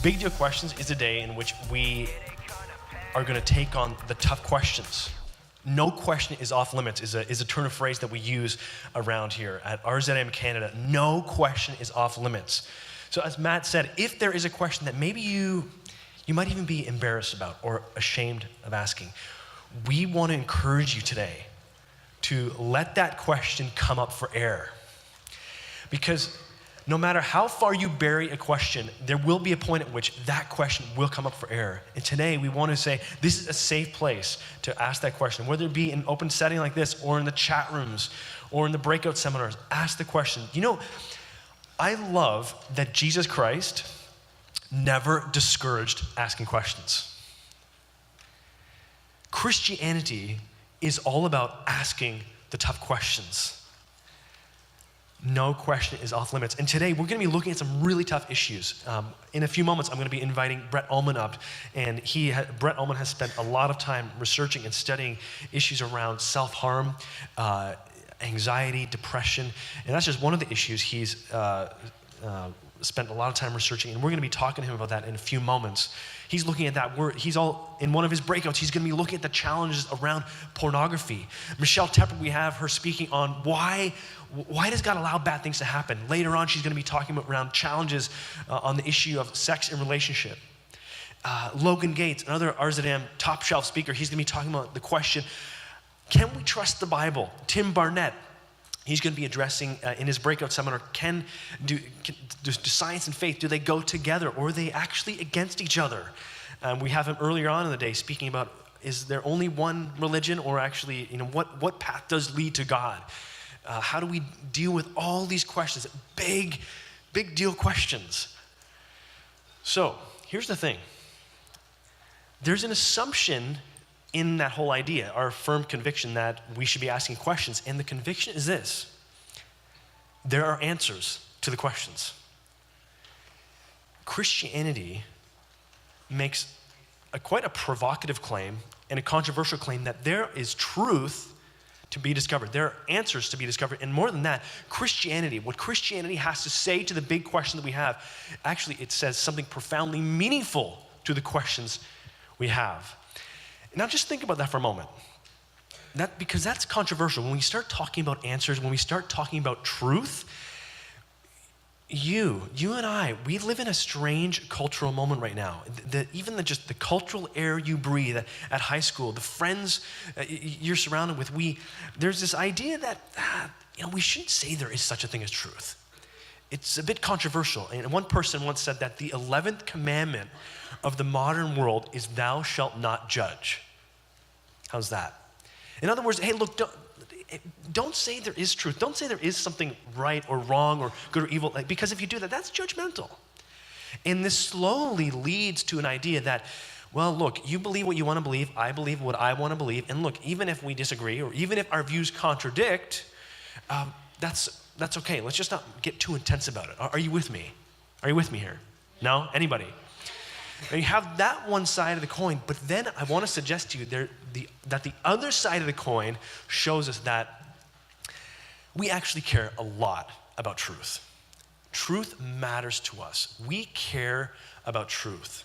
Big Deal Questions is a day in which we are going to take on the tough questions. No question is off limits is a turn of phrase that we use around here at rzim Canada. No question is off limits. So as Matt said, if there is a question that maybe you might even be embarrassed about or ashamed of asking, we want to encourage you today to let that question come up for air. Because no matter how far you bury a question, there will be a point at which that question will come up for air. And today we want to say this is a safe place to ask that question, whether it be in an open setting like this or in the chat rooms or in the breakout seminars. Ask the question. You know, I love that Jesus Christ never discouraged asking questions. Christianity is all about asking the tough questions. No question is off limits. And today we're going to be looking at some really tough issues. In a few moments, I'm going to be inviting Brett Ullman up. And Brett Ullman has spent a lot of time researching and studying issues around self-harm, anxiety, depression. And that's just one of the issues he's spent a lot of time researching. And we're going to be talking to him about that in a few moments. He's looking at that. In one of his breakouts, he's going to be looking at the challenges around pornography. Michelle Tepper, we have her speaking on why does God allow bad things to happen? Later on, she's going to be talking about around challenges on the issue of sex and relationship. Logan Gates, another rzim top shelf speaker, he's going to be talking about the question, can we trust the Bible? Tim Barnett, he's going to be addressing in his breakout seminar, do science and faith, do they go together or are they actually against each other? We have him earlier on in the day speaking about, is there only one religion or actually, what path does lead to God? How do we deal with all these questions? Big deal questions. So here's the thing. There's an assumption in that whole idea, our firm conviction that we should be asking questions. And the conviction is this: there are answers to the questions. Christianity makes quite a provocative claim and a controversial claim that there is truth to be discovered. There are answers to be discovered. And more than that, what Christianity has to say to the big question that we have, actually it says something profoundly meaningful to the questions we have. Now just think about that for a moment. Because that's controversial. When we start talking about answers, when we start talking about truth, you and I, we live in a strange cultural moment right now. Even the cultural air you breathe at high school, the friends you're surrounded with, there's this idea that we shouldn't say there is such a thing as truth. It's a bit controversial. And one person once said that the 11th commandment of the modern world is thou shalt not judge. How's that? In other words, hey, look, don't say there is truth. Don't say there is something right or wrong or good or evil, because if you do that, that's judgmental. And this slowly leads to an idea that, well, look, you believe what you want to believe, I believe what I want to believe, and look, even if we disagree or even if our views contradict, that's okay. Let's just not get too intense about it. Are you with me? Are you with me here? No? Anybody? Now you have that one side of the coin, but then I want to suggest to you that the other side of the coin shows us that we actually care a lot about truth. Truth matters to us. We care about truth.